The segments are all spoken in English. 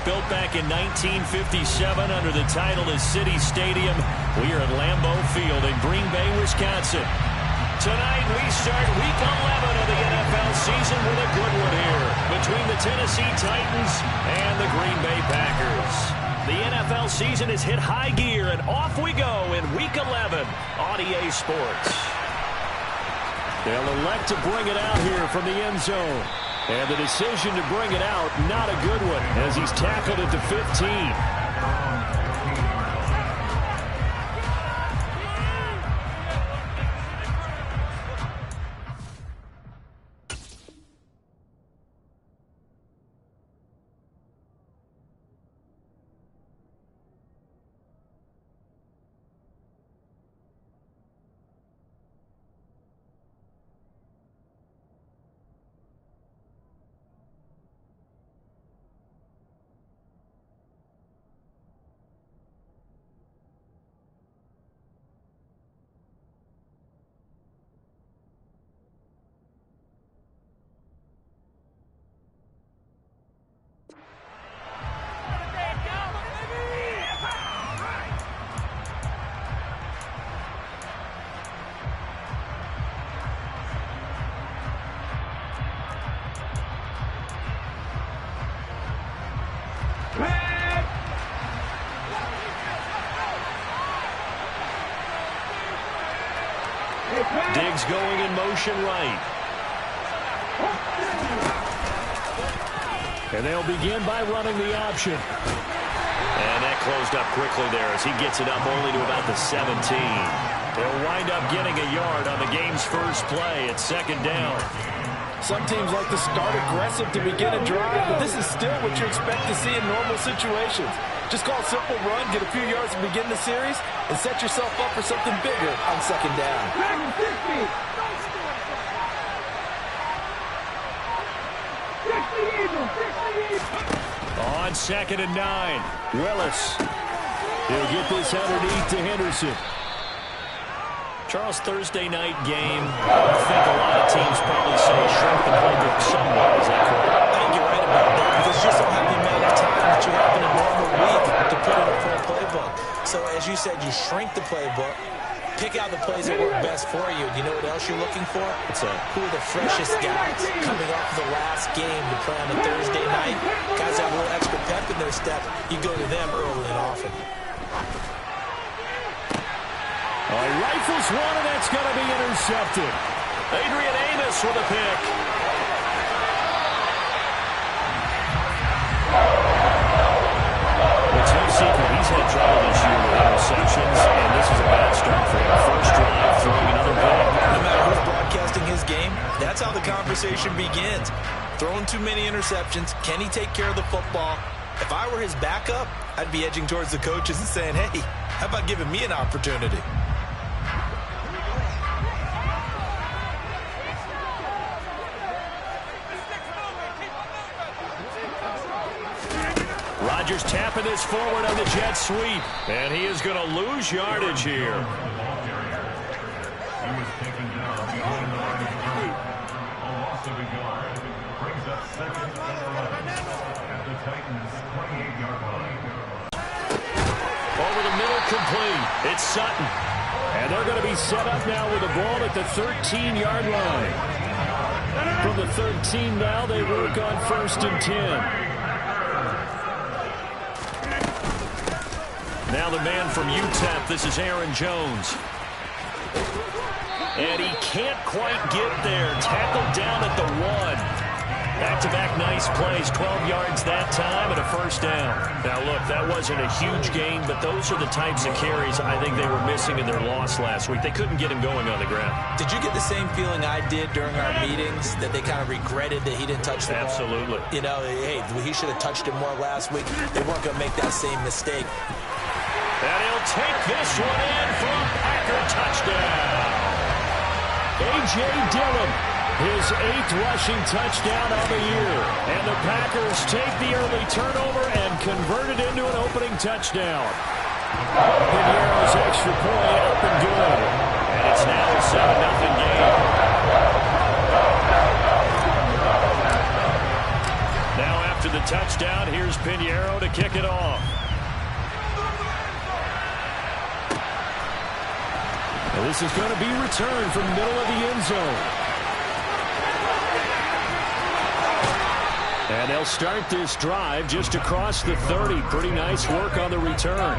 built back in 1957 under the title of City Stadium. We are at Lambeau Field in Green Bay, Wisconsin. Tonight we start Week 11 of the NFL season with a good one here between the Tennessee Titans and the Green Bay Packers. The NFL season has hit high gear, and off we go in Week 11 on EA Sports. They'll elect to bring it out here from the end zone. And the decision to bring it out, not a good one, as he's tackled at the 15. Diggs going in motion right. And they'll begin by running the option. And that closed up quickly there as he gets it up only to about the 17. They'll wind up getting a yard on the game's first play at second down. Some teams like to start aggressive to begin a drive, but this is still what you expect to see in normal situations. Just call a simple run, get a few yards to begin the series, and set yourself up for something bigger on second down. On 2nd and 9, Willis. He'll get this underneath to Henderson. Charles, Thursday night game, I think a lot of teams probably say shrink the playbook somewhat. Is that correct? I think you're right about that because you just don't have the amount of time that you have in a normal week to put in a full playbook. So as you said, you shrink the playbook, pick out the plays that work best for you. You know what else you're looking for? Who are the freshest guys coming off the last game to play on a Thursday night? Guys that have a little extra pep in their step, you go to them early and often. He rifles one, and that's going to be intercepted. Adrian Amos with a pick. It's no secret he's had trouble this year with interceptions, and this is a bad start for him. First drive, throwing another ball. No matter who's broadcasting his game, that's how the conversation begins. Throwing too many interceptions, can he take care of the football? If I were his backup, I'd be edging towards the coaches and saying, hey, how about giving me an opportunity? Rodgers tapping this forward on the jet sweep, and he is going to lose yardage here. Over the middle, complete. It's Sutton. And they're going to be set up now with the ball at the 13-yard line. From the 13 now, they work on 1st and 10. Now the man from UTEP, this is Aaron Jones. And he can't quite get there. Tackled down at the 1. Back-to-back nice plays, 12 yards that time and a first down. Now, look, that wasn't a huge gain, but those are the types of carries I think they were missing in their loss last week. They couldn't get him going on the ground. Did you get the same feeling I did during our meetings, that they kind of regretted that he didn't touch the ball? Absolutely. You know, hey, he should have touched it more last week. They weren't going to make that same mistake. And he'll take this one in for a Packer touchdown. A.J. Dillon, his 8th rushing touchdown of the year. And the Packers take the early turnover and convert it into an opening touchdown. Piniero's extra point up and good. And it's now a 7-0 game. Now after the touchdown. Here's Pinheiro to kick it off. And this is going to be returned from the middle of the end zone. And they'll start this drive just across the 30. Pretty nice work on the return.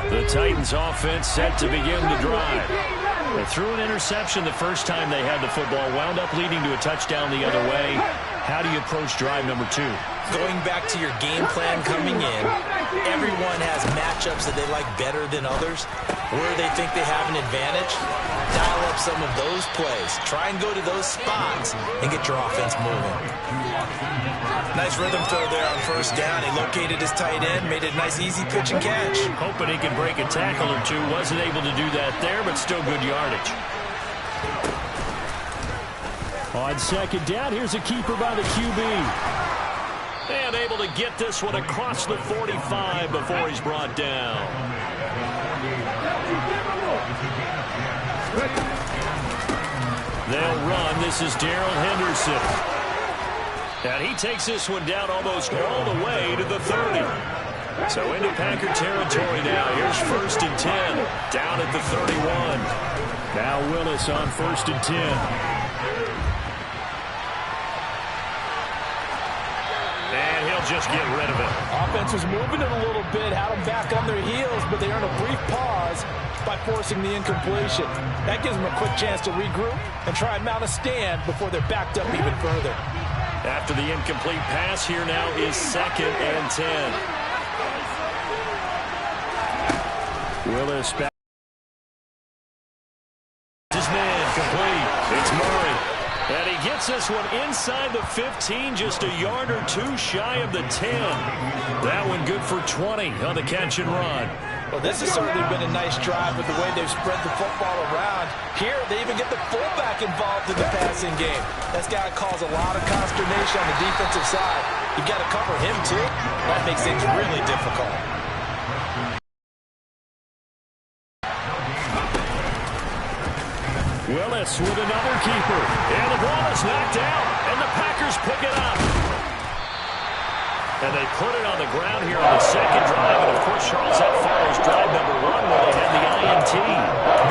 The Titans offense set to begin the drive. They threw an interception the first time they had the football, wound up leading to a touchdown the other way. How do you approach drive number 2? Going back to your game plan coming in, everyone has matchups that they like better than others. Where they think they have an advantage, dial up some of those plays. Try and go to those spots and get your offense moving. Nice rhythm throw there on first down. He located his tight end, made it a nice easy pitch and catch. Hoping he could break a tackle or two. Wasn't able to do that there, but still good yardage. On second down, here's a keeper by the QB. And able to get this one across the 45 before he's brought down. They'll run. This is Darrell Henderson. And he takes this one down almost all the way to the 30. So into Packer territory now. Here's 1st and 10. Down at the 31. Now Willis on 1st and 10. Just get rid of it. Offense was moving it a little bit, had them back on their heels, but they earned a brief pause by forcing the incompletion. That gives them a quick chance to regroup and try and mount a stand before they're backed up even further. After the incomplete pass, here now is 2nd and 10. Willis back. His man complete. It's Murray. And he gets this one inside the 15, just a yard or two shy of the 10. That one good for 20 on the catch and run. Well, this has certainly been a nice drive with the way they've spread the football around. Here, they even get the fullback involved in the passing game. That's got to cause a lot of consternation on the defensive side. You've got to cover him, too. That makes things really difficult. Willis with another keeper. And the ball is knocked out. And the Packers pick it up. And they put it on the ground here on the second drive. And, of course, Charles, that follows drive number 1 where they had the INT.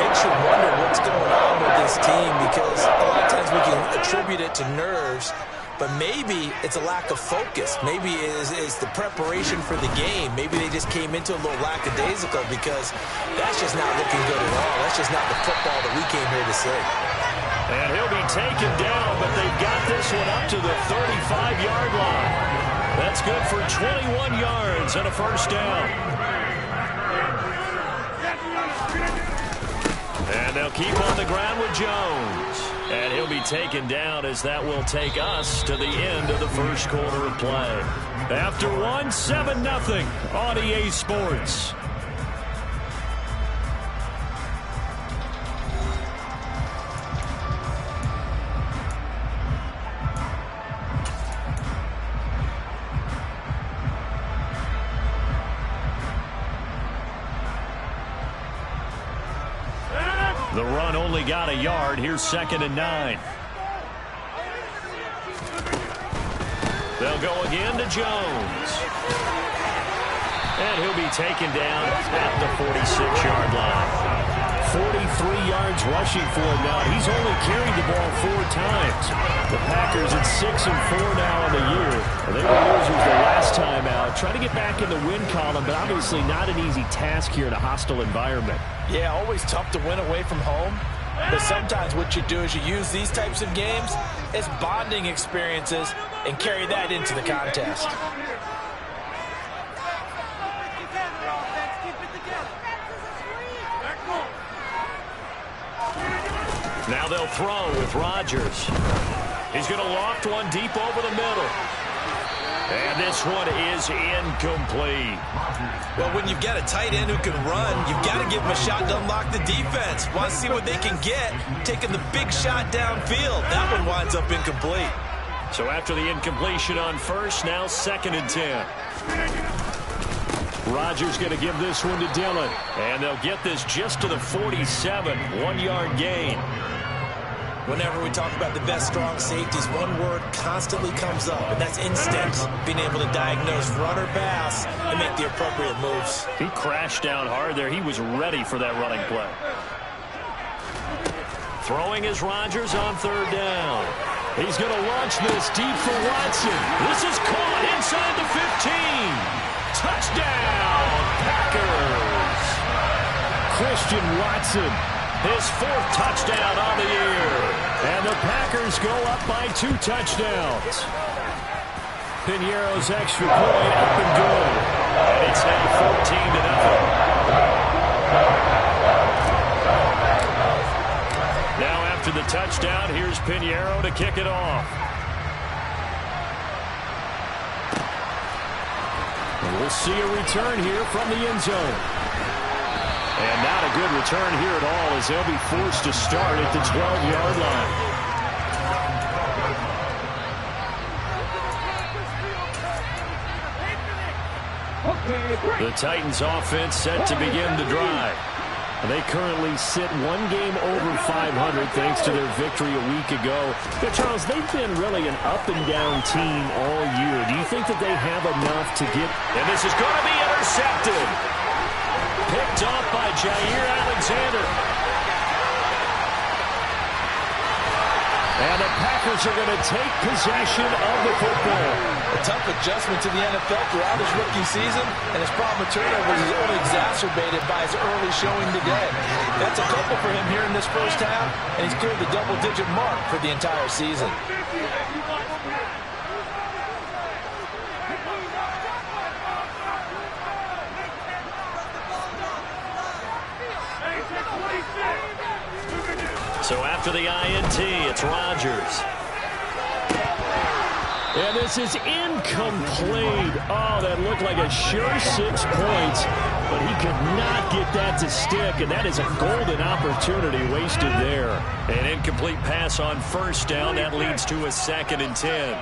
Makes you wonder what's going on with this team because a lot of times we can attribute it to nerves. But maybe it's a lack of focus. Maybe it's the preparation for the game. Maybe they just came into a little lackadaisical because that's just not looking good at all. That's just not the football that we came here to see. And he'll be taken down, but they've got this one up to the 35-yard line. That's good for 21 yards and a first down. And they'll keep on the ground with Jones. And he'll be taken down as that will take us to the end of the first quarter of play. After 1, 7-0 on EA Sports. The run only got a yard. Here's 2nd and 9. They'll go again to Jones. And he'll be taken down at the 46-yard line. 43 yards rushing for him now. He's only carried the ball 4 times. The Packers at 6-4 now on the year. They were losers the last time out. Trying to get back in the win column, but obviously not an easy task here in a hostile environment. Yeah, always tough to win away from home. But sometimes what you do is you use these types of games as bonding experiences and carry that into the contest. Now they'll throw with Rodgers. He's going to loft one deep over the middle. And this one is incomplete. Well, when you've got a tight end who can run, you've got to give him a shot to unlock the defense. Want to see what they can get, taking the big shot downfield. That one winds up incomplete. So after the incompletion on first, now 2nd and 10. Rodgers going to give this one to Dillon. And they'll get this just to the 47. 1-yard gain. Whenever we talk about the best strong safeties, one word constantly comes up, and that's instinct. Being able to diagnose run or pass and make the appropriate moves. He crashed down hard there. He was ready for that running play. Throwing is Rodgers on third down. He's going to launch this deep for Watson. This is caught inside the 15. Touchdown, Packers. Christian Watson, his 4th touchdown on the year. And the Packers go up by 2 touchdowns. Piñeiro's extra point up and good. And it's now 14-0. Now after the touchdown, here's Piñeiro to kick it off. We'll see a return here from the end zone. And not a good return here at all, as they'll be forced to start at the 12-yard line. The Titans offense set to begin the drive. They currently sit 1 game over 500 thanks to their victory a week ago. But Charles, they've been really an up-and-down team all year. Do you think that they have enough to get... And this is going to be intercepted. Picked off by Jair Alexander. And the Packers are going to take possession of the football. A tough adjustment to the NFL throughout his rookie season, and his problem with turnovers is only exacerbated by his early showing today. That's a couple for him here in this first half, and he's cleared the double-digit mark for the entire season. So after the INT, it's Rodgers. And this is incomplete. Oh, that looked like a sure 6 points, but he could not get that to stick, and that is a golden opportunity wasted there. An incomplete pass on first down. That leads to a 2nd and 10.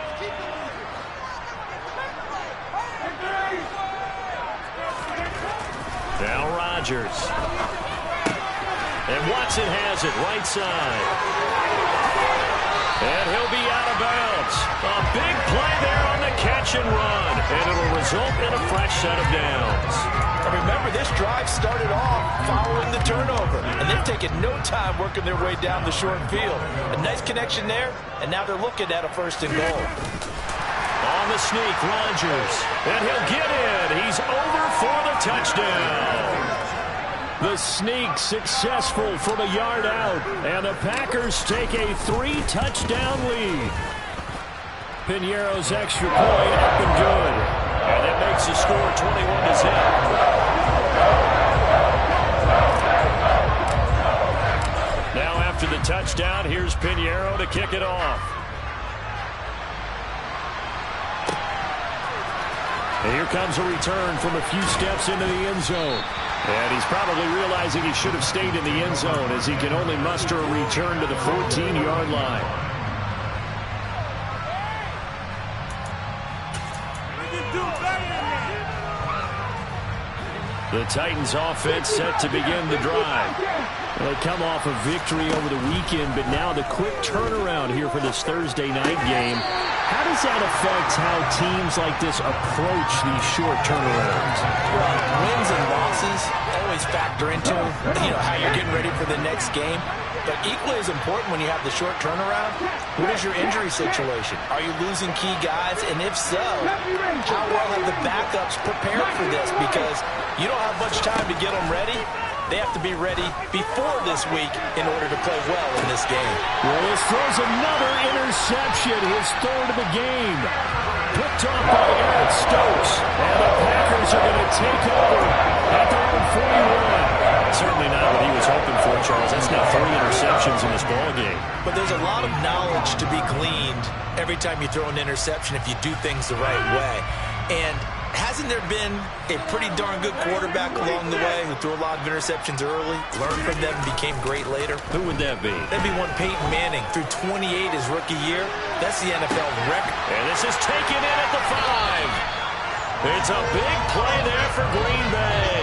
Now Rodgers. And Watson has it right side. And he'll be out of bounds. A big play there on the catch and run. And it'll result in a fresh set of downs. And remember, this drive started off following the turnover. And they've taken no time working their way down the short field. A nice connection there, and now they're looking at a 1st and goal. On the sneak, Rodgers. And he'll get in. He's over for the touchdown. The sneak successful from a yard out, and the Packers take a 3-touchdown lead. Piñeiro's extra point up and good, and that makes the score 21-0. Now after the touchdown, here's Piñeiro to kick it off. And here comes a return from a few steps into the end zone. And he's probably realizing he should have stayed in the end zone as he can only muster a return to the 14-yard line. The Titans offense set to begin the drive. Well, they come off a victory over the weekend, but now the quick turnaround here for this Thursday night game. How does that affect how teams like this approach these short turnarounds? Well, wins and losses always factor into, how you're getting ready for the next game. But equally as important when you have the short turnaround, what is your injury situation? Are you losing key guys? And if so, how well have the backups prepared for this? Because you don't have much time to get them ready. They have to be ready before this week in order to play well in this game. Well, this throws another interception, his 3rd of the game. Picked off by Eric Stokes. And the Packers are going to take over at their own 41. Certainly not what he was hoping for, Charles. That's now 3 interceptions in this ballgame. But there's a lot of knowledge to be gleaned every time you throw an interception if you do things the right way. And hasn't there been a pretty darn good quarterback along the way who threw a lot of interceptions early, learned from them, and became great later? Who would that be? That'd be one Peyton Manning. Threw 28 his rookie year. That's the NFL record. And this is taken in at the 5. It's a big play there for Green Bay.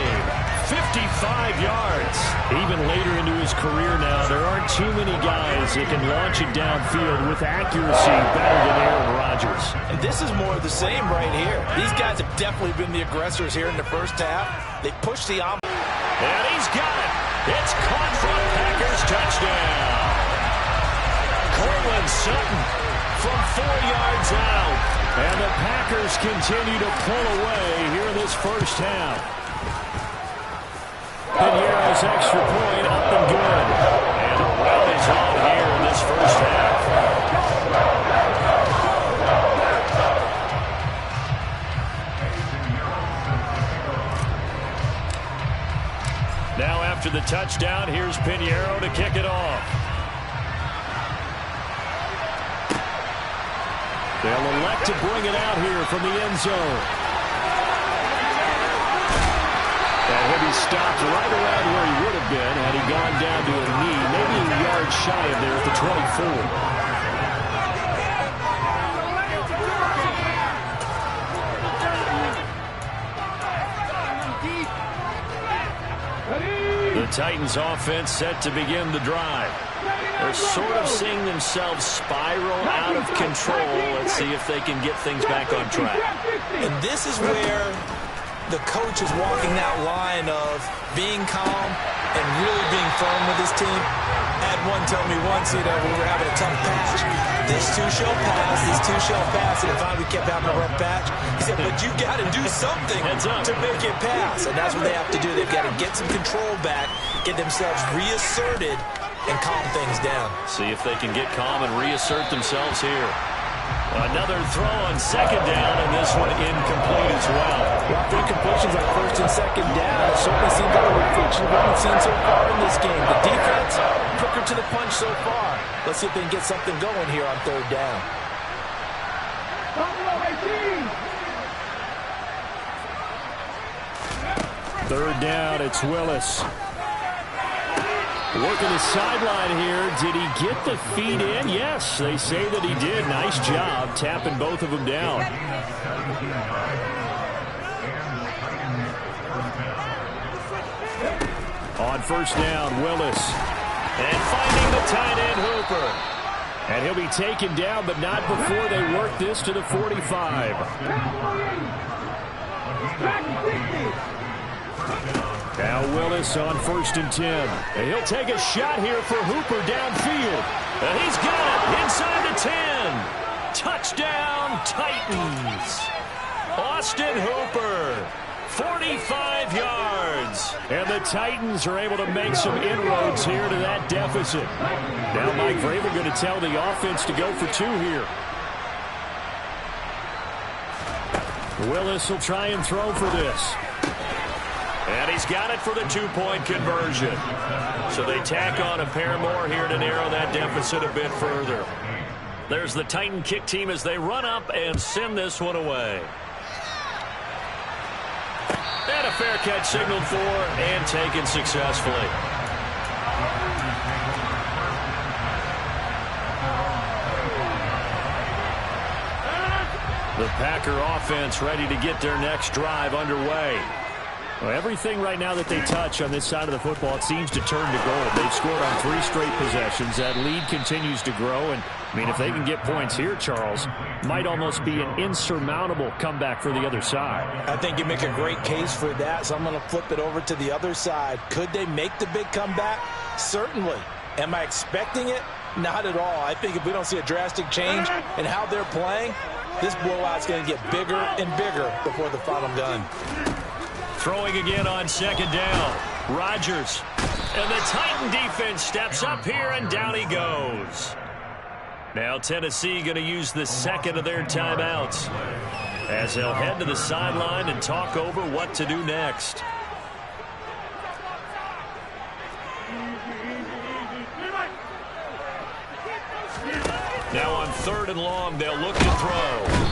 55 yards. Even later into his career now, there aren't too many guys that can launch it downfield with accuracy better than Aaron Rodgers. And this is more of the same right here. These guys have definitely been the aggressors here in the first half. They pushed the envelope. And he's got it. It's caught for a Packers touchdown. Cortland Sutton from 4 yards out. And the Packers continue to pull away here in this first half. Pinheiro's extra point up and good. And a run is on here in this first half. Now after the touchdown, here's Pinheiro to kick it off. They'll elect to bring it out here from the end zone. And he'll be stopped right around where he would have been had he gone down to a knee, maybe a yard shy of there at the 24. The Titans offense set to begin the drive. They're sort of seeing themselves spiral out of control. Let's see if they can get things back on track. And this is where the coach is walking that line of being calm and really being firm with his team. I had one tell me once, we were having a tough patch. This too shall pass, this too shall pass. And finally we kept having a rough patch. He said, but you got to do something to make it pass. And that's what they have to do. They've got to get some control back, get themselves reasserted, and calm things down. See if they can get calm and reassert themselves here. Another throw on second down, and this one incomplete as well. Well, for incompletions on first and second down, it certainly seems like a reflection of what we've seen so far in this game. The defense, quicker to the punch so far. Let's see if they can get something going here on third down. Third down, it's Willis. Working the sideline here. Did he get the feet in? Yes, they say that he did. Nice job tapping both of them down. On first down, Willis. And finding the tight end, Hooper. And he'll be taken down, but not before they work this to the 45. Now Willis on first and 10. And he'll take a shot here for Hooper downfield. And he's got it inside the 10. Touchdown, Titans. Austin Hooper, 45 yards. And the Titans are able to make some inroads here to that deficit. Now Mike Vrabel going to tell the offense to go for two here. Willis will try and throw for this. And he's got it for the two-point conversion. So they tack on a pair more here to narrow that deficit a bit further. There's the Titan kick team as they run up and send this one away. And a fair catch signaled for and taken successfully. The Packer offense ready to get their next drive underway. Well, everything right now that they touch on this side of the football, it seems to turn to gold. They've scored on 3 straight possessions. That lead continues to grow. And, I mean, if they can get points here, Charles, might almost be an insurmountable comeback for the other side. I think you make a great case for that, so I'm going to flip it over to the other side. Could they make the big comeback? Certainly. Am I expecting it? Not at all. I think if we don't see a drastic change in how they're playing, this blowout's going to get bigger and bigger before the final gun. Throwing again on second down. Rodgers. And the Titan defense steps up here, and down he goes. Now Tennessee going to use the second of their timeouts as they'll head to the sideline and talk over what to do next. Now on third and long, they'll look to throw.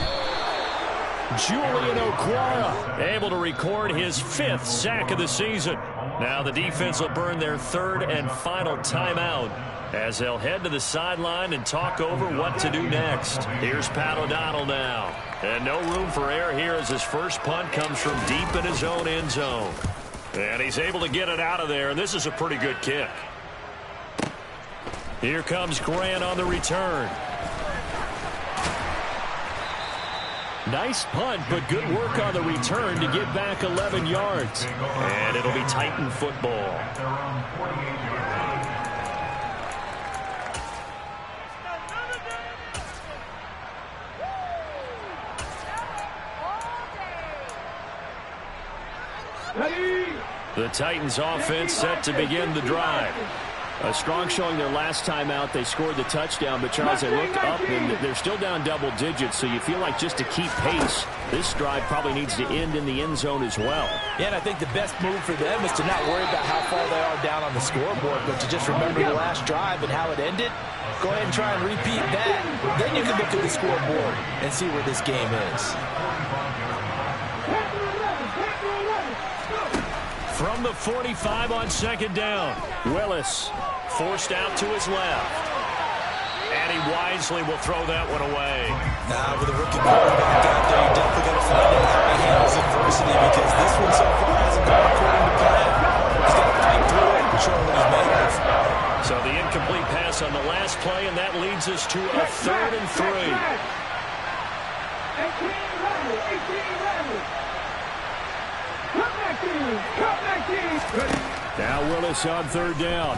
Julian Okwara able to record his 5th sack of the season. Now the defense will burn their 3rd and final timeout as they'll head to the sideline and talk over what to do next. Here's Pat O'Donnell now. And no room for error here as his first punt comes from deep in his own end zone. And he's able to get it out of there, and this is a pretty good kick. Here comes Grant on the return. Nice punt, but good work on the return to get back 11 yards. And it'll be Titan football. The Titans offense set to begin the drive. A strong showing their last time out. They scored the touchdown, but Charles, they looked up and they're still down double digits, so you feel like just to keep pace, this drive probably needs to end in the end zone as well. Yeah, and I think the best move for them is to not worry about how far they are down on the scoreboard, but to just remember the last drive and how it ended. Go ahead and try and repeat that. Then you can look at the scoreboard and see where this game is. From the 45 on second down, Willis forced out to his left. And he wisely will throw that one away. Now, with a rookie quarterback out there, you're definitely going to find out how he handles adversity, because this one so far hasn't gone according to plan. He's got to fight through it and show what he's made of. So the incomplete pass on the last play, and that leads us to a 3rd and 3. 18 Now Willis on 3rd down.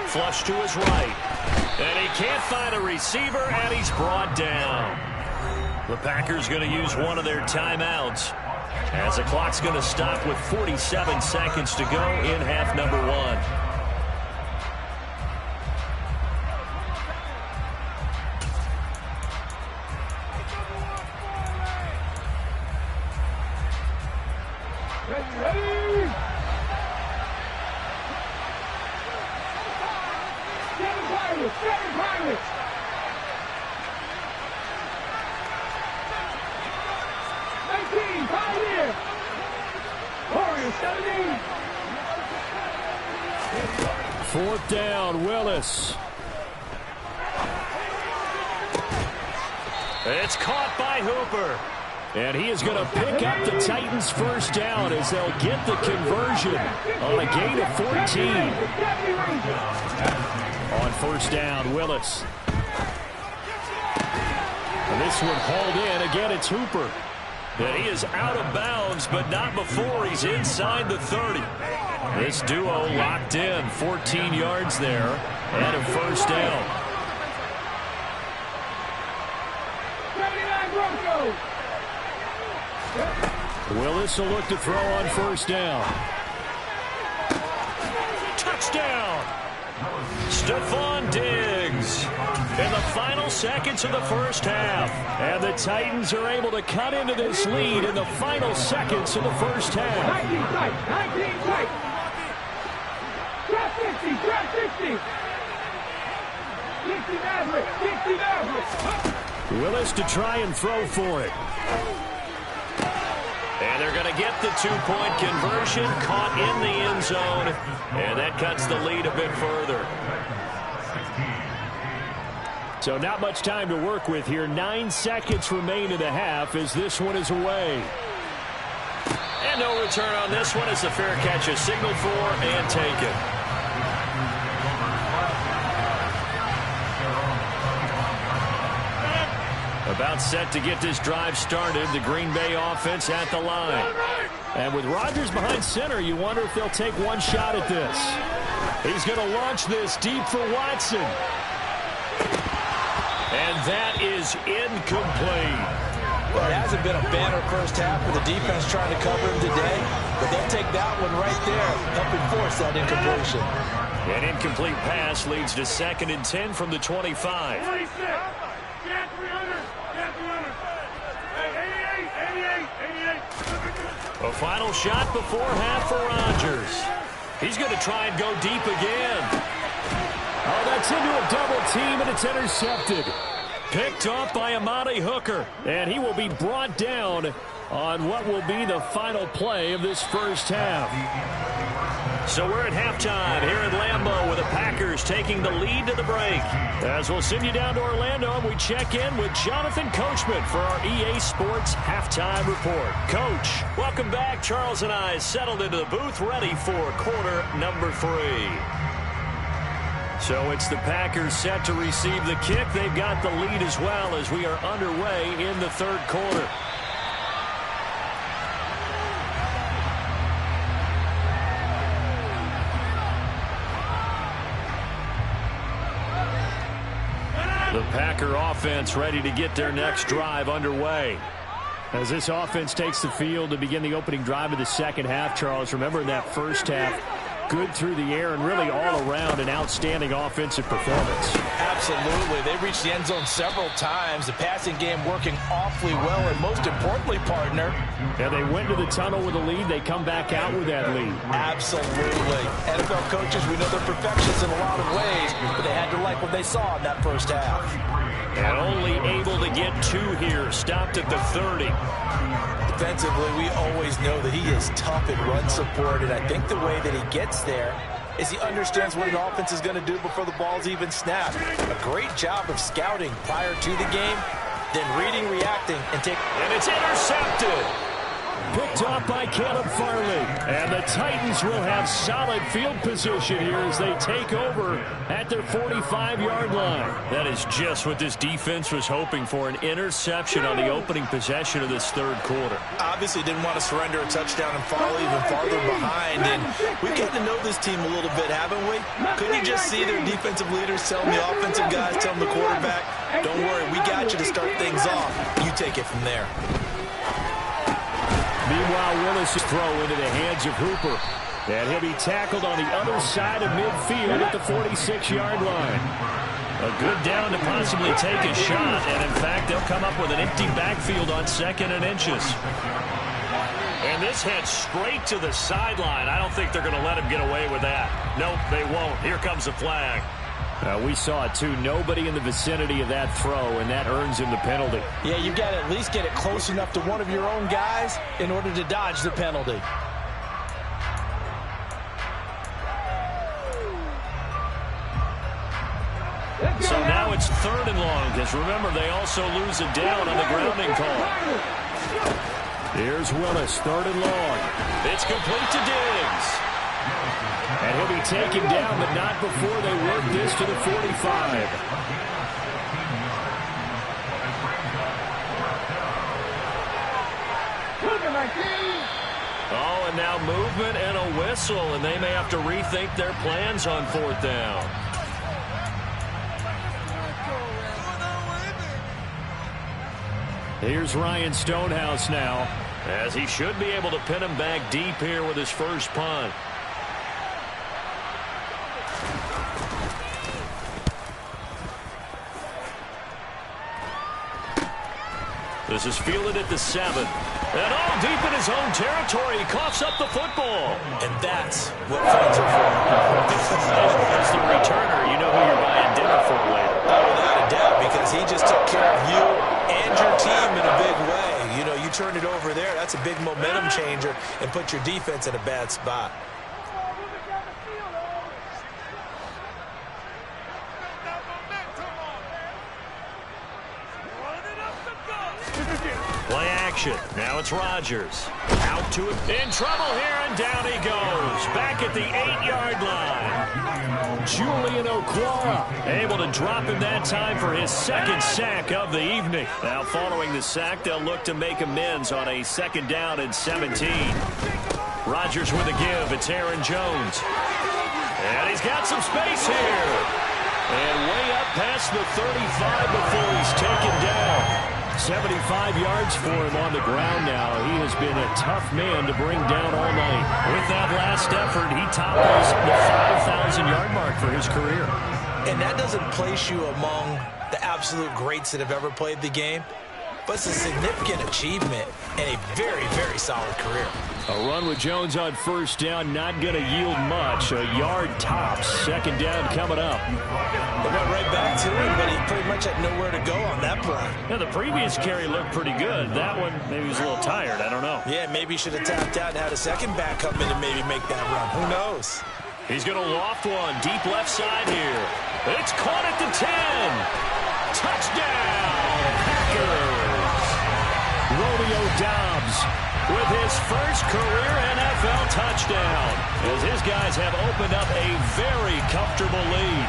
Flush to his right. And he can't find a receiver, and he's brought down. The Packers going to use one of their timeouts, as the clock's going to stop with 47 seconds to go in half number 1. Fourth down, Willis. It's caught by Hooper. And he is going to pick up the Titans' first down as they'll get the conversion on a gain of 14. On first down, Willis. And this one hauled in. Again, it's Hooper. And he is out of bounds, but not before he's inside the 30. This duo locked in. 14 yards there and a first down. Willis will look to throw on first down. Touchdown! Stephon Diggs in the final seconds of the first half. And the Titans are able to cut into this lead in the final seconds of the first half. 19 tight. Drop 60. 60 Maverick. Willis to try and throw for it. And they're going to get the two-point conversion, caught in the end zone, and that cuts the lead a bit further. So not much time to work with here. 9 seconds remain in the half as this one is away. And no return on this one as the fair catch is signaled for and taken. About set to get this drive started. The Green Bay offense at the line. And with Rodgers behind center, you wonder if they'll take one shot at this. He's going to launch this deep for Watson. And that is incomplete. Well, it hasn't been a banner first half with the defense trying to cover him today, but they'll take that one right there, helping force that incompletion. An incomplete pass leads to 2nd and 10 from the 25. 46. Get 300. Get 300. 88. A final shot before half for Rodgers. He's going to try and go deep again. Oh, that's into a double team, and it's intercepted. Picked off by Amani Hooker, and he will be brought down on what will be the final play of this first half. So we're at halftime here at Lambeau with a Packers taking the lead to the break. As we'll send you down to Orlando, and we check in with Jonathan Coachman for our EA Sports Halftime Report. Coach, welcome back. Charles and I settled into the booth, ready for quarter number 3. So it's the Packers set to receive the kick. They've got the lead as well as we are underway in the third quarter. The Packer offense ready to get their next drive underway. As this offense takes the field to begin the opening drive of the second half, Charles, remember in that first half, good through the air and really all around an outstanding offensive performance. Absolutely. They reached the end zone several times. The passing game working awfully well, and most importantly, partner. Yeah, they went to the tunnel with a lead. They come back out with that lead. Absolutely. NFL coaches, we know they're perfectionists in a lot of ways, but they had to like what they saw in that first half. And only able to get 2 here. Stopped at the 30. Defensively, we always know that he is tough in run support, and I think the way that he gets there is he understands what an offense is going to do before the ball's even snapped. A great job of scouting prior to the game, then reading, reacting, and it's intercepted. Picked off by Caleb Farley. And the Titans will have solid field position here as they take over at their 45-yard line. That is just what this defense was hoping for, an interception on the opening possession of this third quarter. Obviously didn't want to surrender a touchdown and fall even farther behind. And we've gotten to know this team a little bit, haven't we? Couldn't you just see their defensive leaders telling the offensive guys, telling the quarterback, don't worry, we got you to start things off. You take it from there. Meanwhile, Willis' throw into the hands of Hooper. And he'll be tackled on the other side of midfield at the 46-yard line. A good down to possibly take a shot. And, in fact, they'll come up with an empty backfield on 2nd and inches. And this heads straight to the sideline. I don't think they're going to let him get away with that. Nope, they won't. Here comes a flag. We saw it, too. Nobody in the vicinity of that throw, and that earns him the penalty. Yeah, you've got to at least get it close enough to one of your own guys in order to dodge the penalty. So now it's 3rd and long, because remember, they also lose a down on the grounding call. Here's Willis, 3rd and long. It's complete to Diggs. And he'll be taken down, but not before they work this to the 45. Oh, and now movement and a whistle, and they may have to rethink their plans on 4th down. Here's Ryan Stonehouse now, as he should be able to pin him back deep here with his first punt. This is fielded at the 7. And all deep in his own territory, he coughs up the football. And that's what fans are for. As the returner, you know who you're buying dinner for later. Oh, without a doubt, because he just took care of you and your team in a big way. You know, you turn it over there, that's a big momentum changer and put your defense in a bad spot. Play action. Now it's Rodgers. Out to it. In trouble here, and down he goes. Back at the 8-yard line. Julian Okwara able to drop him that time for his 2nd sack of the evening. Now following the sack, they'll look to make amends on a 2nd down and 17. Rodgers with a give. It's Aaron Jones. And he's got some space here. And way up past the 35 before he's taken down. 75 yards for him on the ground now. He has been a tough man to bring down all night. With that last effort, he topples the 5,000-yard mark for his career. And that doesn't place you among the absolute greats that have ever played the game, but it's a significant achievement and a very, very solid career. A run with Jones on 1st down, not going to yield much. A yard tops. 2nd down coming up. They went right back to him, but he pretty much had nowhere to go on that play. Yeah, the previous carry looked pretty good. That one, maybe he was a little tired. I don't know. Yeah, maybe he should have tapped out and had a second back come in and maybe make that run. Who knows? He's going to loft one deep left side here. It's caught at the 10. Touchdown, Packers. Romeo Doubs with his first career NFL touchdown, as his guys have opened up a very comfortable lead.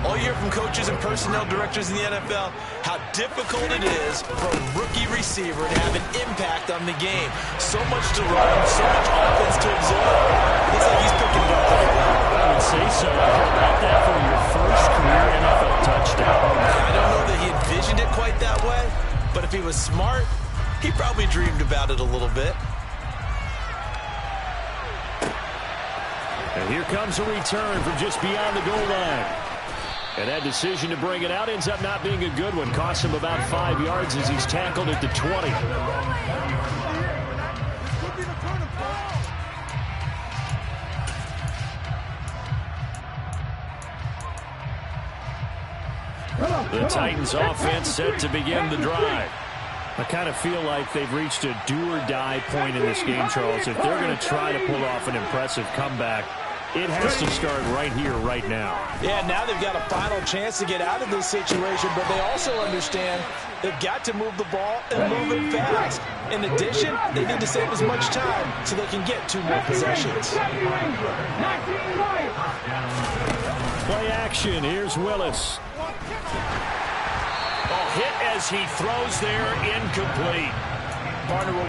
All year from coaches and personnel directors in the NFL, how difficult it is for a rookie receiver to have an impact on the game. So much to run, so much offense to absorb. Looks like he's picking it up pretty well. I would say so. How about that for your first career NFL touchdown? I don't know that he envisioned it quite that way, but if he was smart, he probably dreamed about it a little bit. And here comes a return from just beyond the goal line. And that decision to bring it out ends up not being a good one. Costs him about 5 yards as he's tackled at the 20. The Titans offense set to begin the drive. I kind of feel like they've reached a do-or-die point in this game, Charles. If they're going to try to pull off an impressive comeback, it has to start right here, right now. Yeah, now they've got a final chance to get out of this situation, but they also understand they've got to move the ball and move it fast. In addition, they need to save as much time so they can get 2 more possessions. Play action. Here's Willis. Hit as he throws there, incomplete. Partner,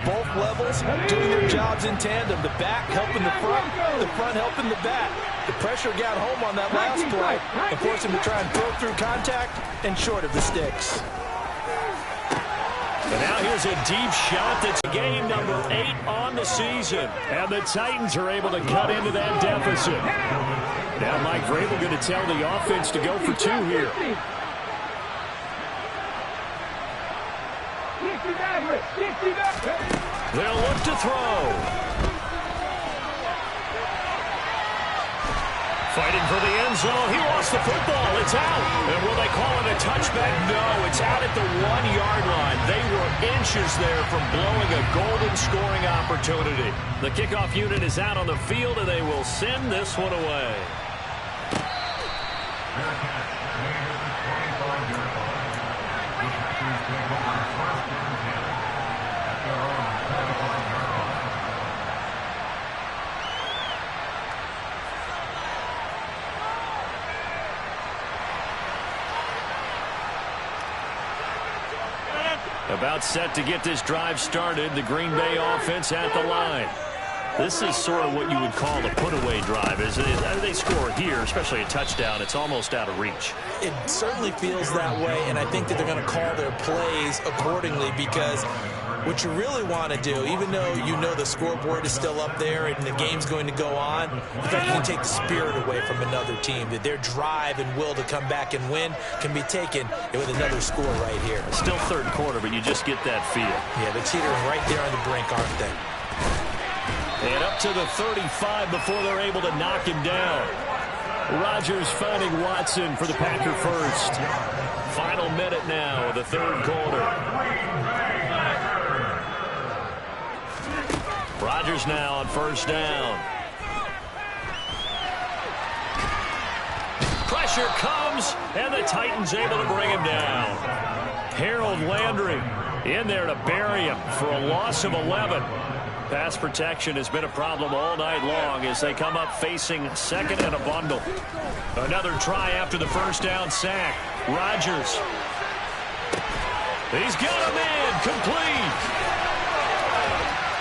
both levels doing their jobs in tandem. The back helping the front helping the back. The pressure got home on that last play and forced him to try and throw through contact and short of the sticks. And now here's a deep shot that's game number 8 on the season. And the Titans are able to cut into that deficit. Now Mike Vrabel going to tell the offense to go for 2 here. They'll look to throw. Fighting for the end zone. He lost the football. It's out. And will they call it a touchback? No, it's out at the 1-yard line. They were inches there from blowing a golden scoring opportunity. The kickoff unit is out on the field, and they will send this one away. About set to get this drive started. The Green Bay offense at the line. This is sort of what you would call a put-away drive. As they score here, especially a touchdown, it's almost out of reach. It certainly feels that way, and I think that they're going to call their plays accordingly, because what you really want to do, even though you know the scoreboard is still up there and the game's going to go on, the fact you can take the spirit away from another team, that their drive and will to come back and win can be taken with another score right here. It's still third quarter, but you just get that feel. Yeah, they're teetering right there on the brink, aren't they? And up to the 35 before they're able to knock him down. Rodgers finding Watson for the Packer first. Final minute now of the third quarter. Rodgers now on first down. Pressure comes, and the Titans able to bring him down. Harold Landry in there to bury him for a loss of 11. Pass protection has been a problem all night long as they come up facing second and a bundle. Another try after the first down sack. Rodgers. He's got him in. Complete.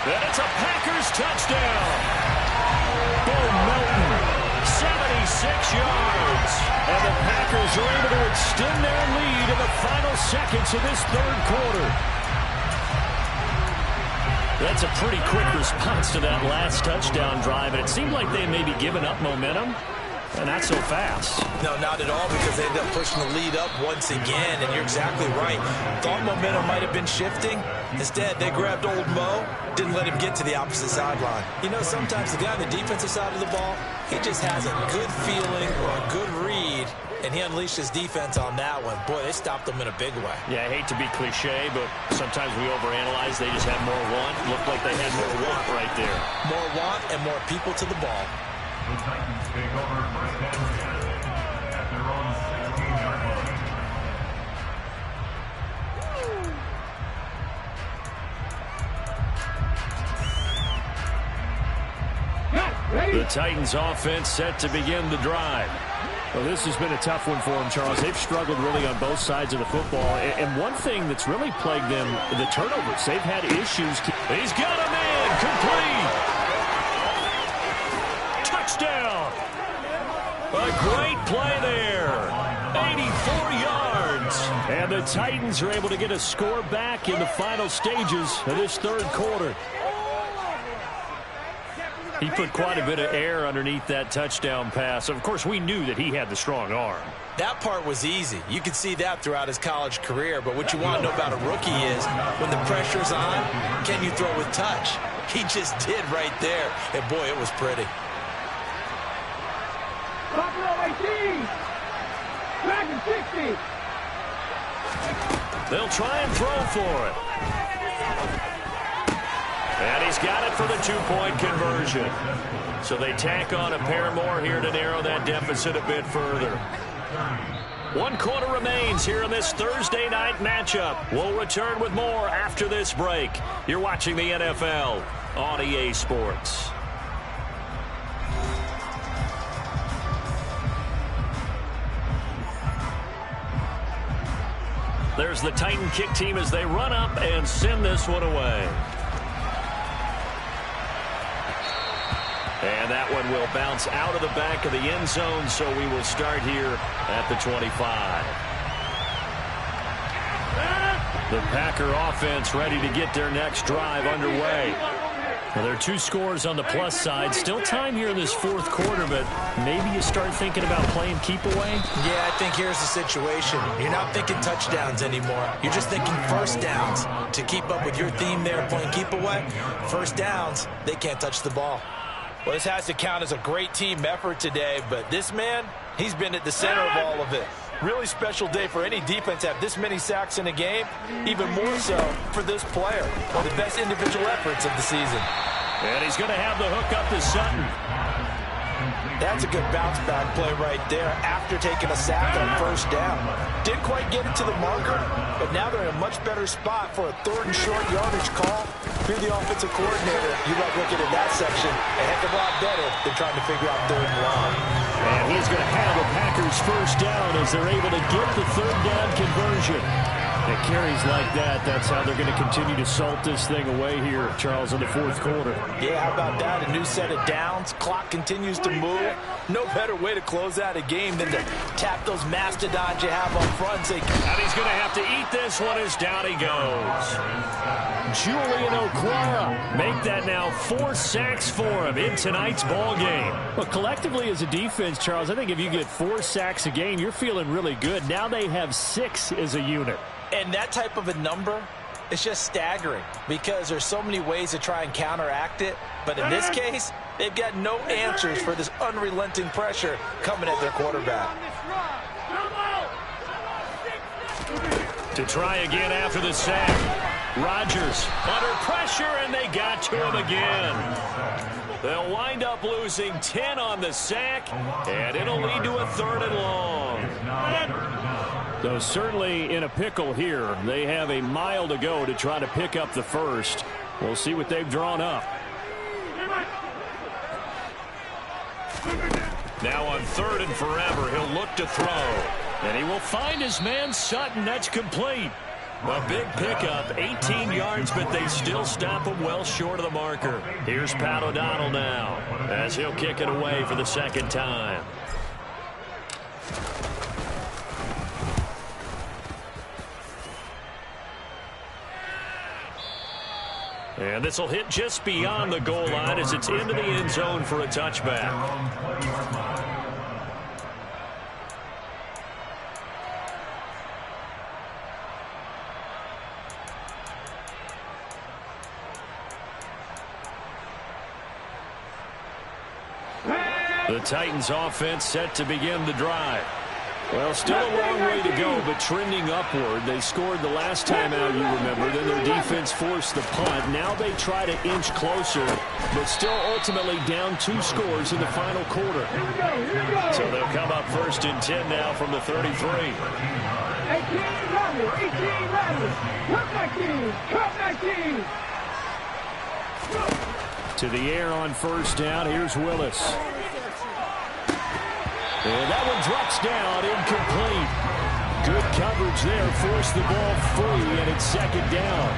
And it's a Packers touchdown. Bo Melton, 76 yards. And the Packers are able to extend their lead in the final seconds of this third quarter. That's a pretty quick response to that last touchdown drive, and it seemed like they may be giving up momentum, and not so fast. No, not at all, because they ended up pushing the lead up once again, and you're exactly right. Thought momentum might have been shifting. Instead, they grabbed old Mo, didn't let him get to the opposite sideline. You know, sometimes the guy on the defensive side of the ball, he just has a good feeling or a good read, and he unleashed his defense on that one. Boy, they stopped them in a big way. Yeah, I hate to be cliche, but sometimes we overanalyze. They just had more want. Looked like they had more want right there. More want and more people to the ball. The Titans take over first down at their own 16-yard line. The Titans offense set to begin the drive. Well, this has been a tough one for them, Charles. They've struggled really on both sides of the football. And one thing that's really plagued them, the turnovers. They've had issues. He's got a man complete. Touchdown. A great play there. 84 yards. And the Titans are able to get a score back in the final stages of this third quarter. He put quite a bit of air underneath that touchdown pass. Of course, we knew that he had the strong arm. That part was easy. You could see that throughout his college career. But what you want to know about a rookie is when the pressure's on, can you throw with touch? He just did right there. And, boy, it was pretty. Buffalo 18. Dragon 60. They'll try and throw for it. And he's got it for the two-point conversion. So they tack on a pair more here to narrow that deficit a bit further. 1 quarter remains here in this Thursday night matchup. We'll return with more after this break. You're watching the NFL on EA Sports. There's the Titan kick team as they run up and send this one away. And that one will bounce out of the back of the end zone, so we will start here at the 25. The Packer offense ready to get their next drive underway. Well, there are 2 scores on the plus side. Still time here in this fourth quarter, but maybe you start thinking about playing keep away? Yeah, I think here's the situation. You're not thinking touchdowns anymore. You're just thinking first downs. To keep up with your theme there, playing keep away, first downs, they can't touch the ball. Well, this has to count as a great team effort today, but this man, he's been at the center of all of it. Really special day for any defense to have this many sacks in a game, even more so for this player. One of the best individual efforts of the season. And he's going to have the hook up to Sutton. That's a good bounce-back play right there after taking a sack on first down. Didn't quite get it to the marker, but now they're in a much better spot for a 3rd and short yardage call. If you're the offensive coordinator, you like looking at that section a heck of a lot better than trying to figure out 3rd and long. And he's going to have the Packers first down as they're able to get the 3rd down conversion. It carries like that. That's how they're going to continue to salt this thing away here, Charles, in the fourth quarter. Yeah, how about that? A new set of downs. Clock continues to move. No better way to close out a game than to tap those mastodons you have up front and say, and he's going to have to eat this one as down he goes. Julian Okwara make that now 4 sacks for him in tonight's ball game. Well, collectively as a defense, Charles, I think if you get 4 sacks a game, you're feeling really good. Now they have 6 as a unit. And that type of a number, it's just staggering because there's so many ways to try and counteract it. But in this case, they've got no answers for this unrelenting pressure coming at their quarterback. To try again after the sack. Rodgers under pressure, and they got to him again. They'll wind up losing 10 on the sack, and it'll lead to a 3rd and long. So certainly in a pickle here. They have a mile to go to try to pick up the first. We'll see what they've drawn up. Now on 3rd and forever, he'll look to throw. And he will find his man Sutton. That's complete. A big pickup, 18 yards, but they still stop him well short of the marker. Here's Pat O'Donnell now as he'll kick it away for the 2nd time. And this will hit just beyond the goal line as it's into the end zone for a touchback. The Titans offense set to begin the drive. Well, still a long way to go, but trending upward. They scored the last time out, you remember. Then their defense forced the punt. Now they try to inch closer, but still ultimately down 2 scores in the final quarter. So they'll come up first and 10 now from the 33. 18 runners, 18 runners. Come 19. To the air on first down. Here's Willis. And that one drops down, incomplete. Good coverage there, forced the ball free, and it's second down.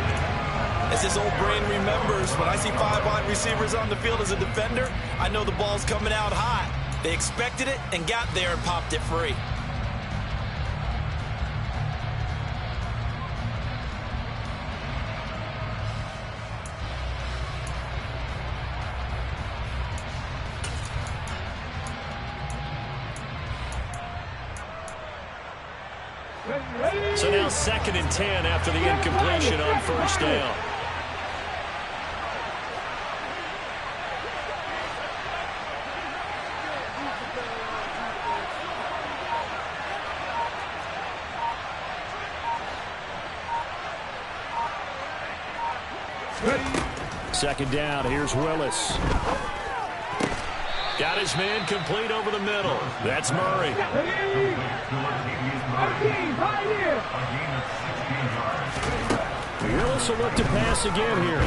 As this old brain remembers, when I see 5 wide receivers on the field as a defender, I know the ball's coming out hot. They expected it and got there and popped it free. So now second and 10 after the incompletion on first down. Second down, here's Willis. Got his man complete over the middle. That's Murray. Willis will look to pass again here.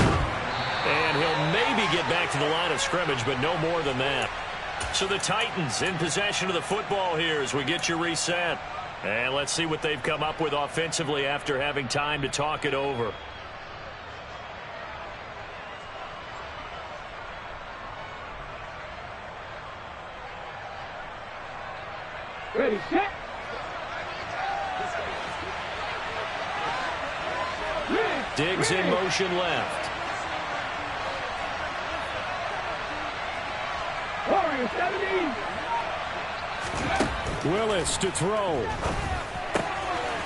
And he'll maybe get back to the line of scrimmage, but no more than that. So the Titans in possession of the football here as we get you reset. And let's see what they've come up with offensively after having time to talk it over. Ready, set. Diggs in motion left. Warrior 70. Willis to throw.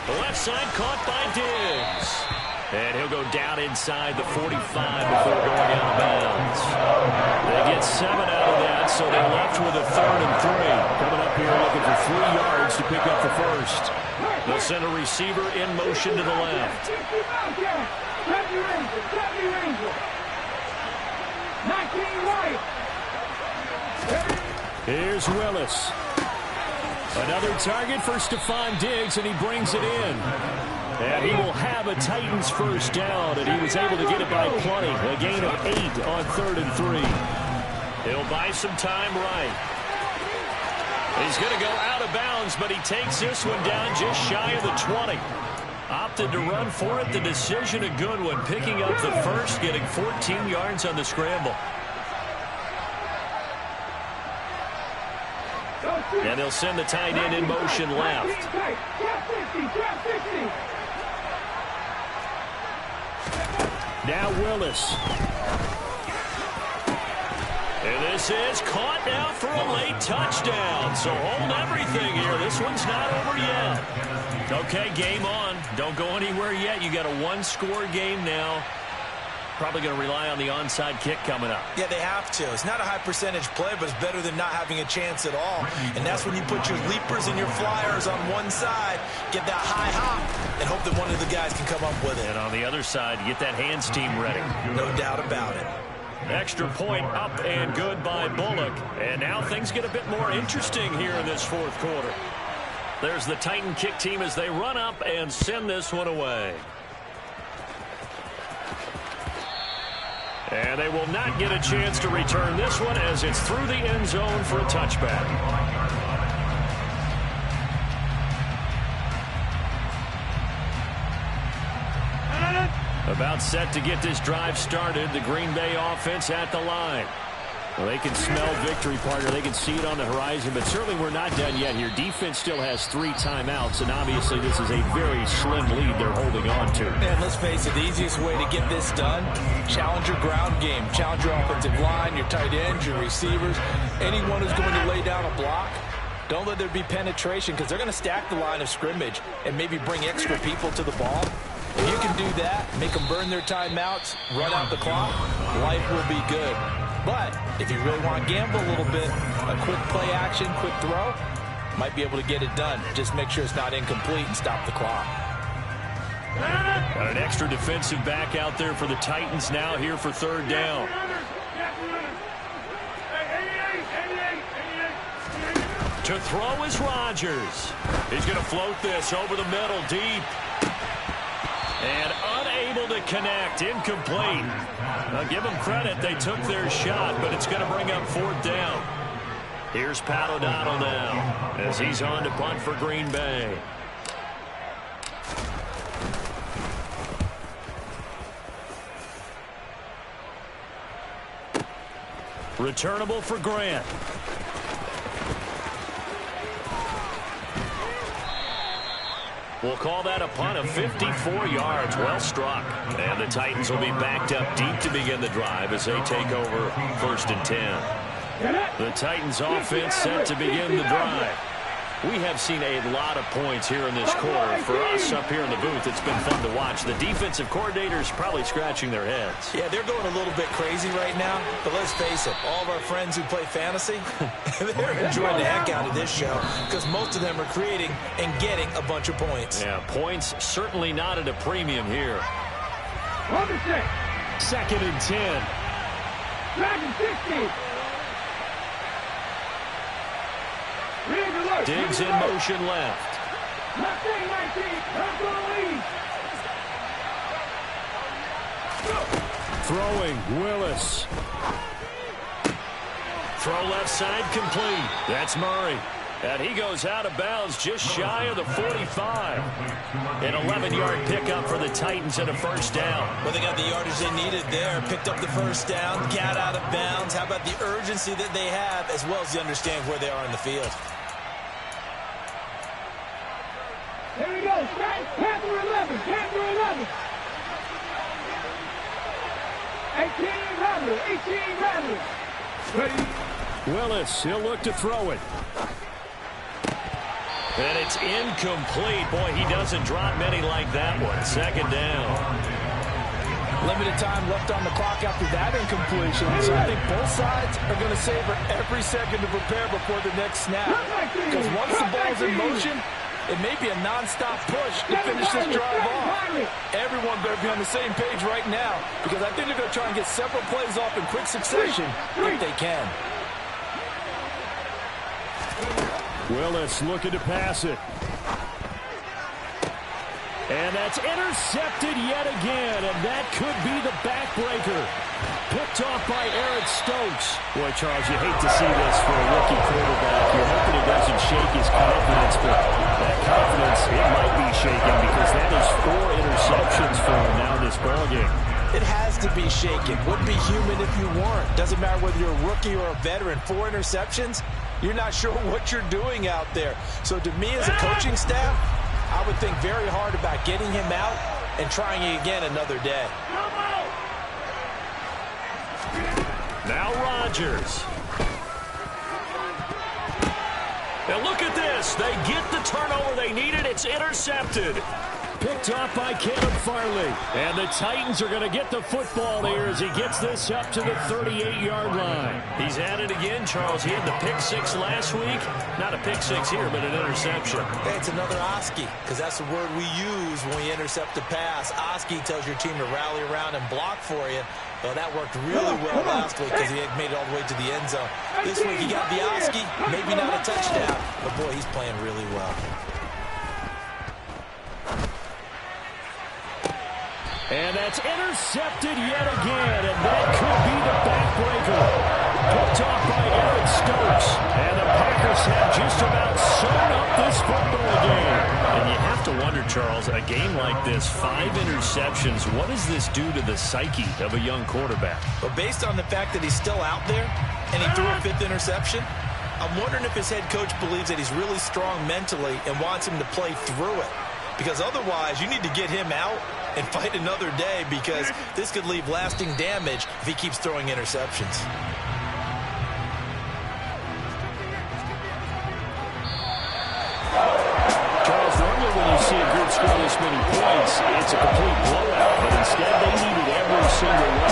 The left side caught by Diggs. And he'll go down inside the 45 before going out of bounds. They get 7 out of that, so they're left with a 3rd and 3. Coming up here looking for 3 yards to pick up the first. They'll send a receiver in motion to the left. 19 right. Here's Willis. Another target for Stephon Diggs, and he brings it in. And he will have a Titans first down, and he was able to get it by plenty. A gain of 8 on 3rd and 3. He'll buy some time right. He's going to go out of bounds, but he takes this one down just shy of the 20. Opted to run for it. The decision a good one. Picking up the first, getting 14 yards on the scramble. And they'll send the tight end in motion left. Now Willis. And this is caught now for a late touchdown. So hold everything here. This one's not over yet. Okay, game on. Don't go anywhere yet. You got a 1-score game now. Probably going to rely on the onside kick coming up. Yeah, they have to. It's not a high percentage play, but it's better than not having a chance at all. And that's when you put your leapers and your flyers on one side, get that high hop, and hope that one of the guys can come up with it. And on the other side, you get that hands team ready. No doubt about it. Extra point up and good by Bullock. And now things get a bit more interesting here in this 4th quarter. There's the Titan kick team as they run up and send this one away. And they will not get a chance to return this one as it's through the end zone for a touchback. About set to get this drive started. The Green Bay offense at the line. Well, they can smell victory, partner. They can see it on the horizon, but certainly we're not done yet here. Defense still has 3 timeouts, and obviously this is a very slim lead they're holding on to. And let's face it, the easiest way to get this done, challenge your ground game. Challenge your offensive line, your tight ends, your receivers, anyone who's going to lay down a block. Don't let there be penetration because they're going to stack the line of scrimmage and maybe bring extra people to the ball. If you can do that, make them burn their timeouts, run out the clock, life will be good. But if you really want to gamble a little bit, a quick play action, quick throw, might be able to get it done. Just make sure it's not incomplete and stop the clock. Got an extra defensive back out there for the Titans now here for third down. To throw is Rodgers. He's going to float this over the middle deep. And unable to connect. Incomplete. I'll give them credit. They took their shot, but it's going to bring up fourth down. Here's Pat O'Donnell now as he's on to punt for Green Bay. Returnable for Grant. We'll call that a punt of 54 yards. Well struck. And the Titans will be backed up deep to begin the drive as they take over first and 10. The Titans offense set to begin the drive. We have seen a lot of points here in this quarter. For us up here in the booth, it's been fun to watch. The defensive coordinators probably scratching their heads. Yeah, they're going a little bit crazy right now. But let's face it, all of our friends who play fantasy, they're enjoying the heck out of this show because most of them are creating and getting a bunch of points. Yeah, points certainly not at a premium here. Second and 10. Dragon 60. Diggs in motion left. Throwing, Willis. Throw left side complete. That's Murray. And he goes out of bounds just shy of the 45. An 11-yard pickup for the Titans and a first down. Well, they got the yardage they needed there. Picked up the first down, got out of bounds. How about the urgency that they have as well as they understand where they are in the field? Here we go. Panther 11. Panther 11. 18 Rattler. 18 Rattler. Ready. Willis, he'll look to throw it. And it's incomplete. Boy, he doesn't drop many like that one. Second down. Limited time left on the clock after that incompletion. So I think both sides are going to savor every second to prepare before the next snap. Because once the ball's in motion, it may be a non-stop push to finish this drive off. Everyone better be on the same page right now because I think they're going to try and get several plays off in quick succession if they can. Willis looking to pass it. And that's intercepted yet again, and that could be the backbreaker. Picked off by Eric Stokes. Boy, Charles, you hate to see this for a rookie quarterback. You're hoping it doesn't shake his confidence, but that confidence, it might be shaken because that is 4 interceptions for him now this ballgame. It has to be shaken. Wouldn't be human if you weren't. Doesn't matter whether you're a rookie or a veteran. 4 interceptions, you're not sure what you're doing out there. So to me as a coaching staff, I would think very hard about getting him out and trying it again another day. Now Rodgers. Now look at this. They get the turnover they needed. It's intercepted. Picked off by Caleb Farley. And the Titans are going to get the football here as he gets this up to the 38-yard line. He's at it again, Charles. He had the pick 6 last week. Not a pick 6 here, but an interception. Hey, it's another Oski, because that's the word we use when we intercept a pass. Oski tells your team to rally around and block for you. Well, that worked really well last week because he had made it all the way to the end zone. This week he got the Oski, maybe not a touchdown, but boy, he's playing really well. And that's intercepted yet again, and that could be the backbreaker. Picked off by Eric Stokes. And the Packers have just about sewn up this football game. And you have to wonder, Charles, a game like this, 5 interceptions, what does this do to the psyche of a young quarterback? But based on the fact that he's still out there and he threw a 5th interception, I'm wondering if his head coach believes that he's really strong mentally and wants him to play through it. Because otherwise, you need to get him out and fight another day because this could leave lasting damage if he keeps throwing interceptions. Charles, normally when you see a group score this many points, it's a complete blowout. But instead, they needed every single one.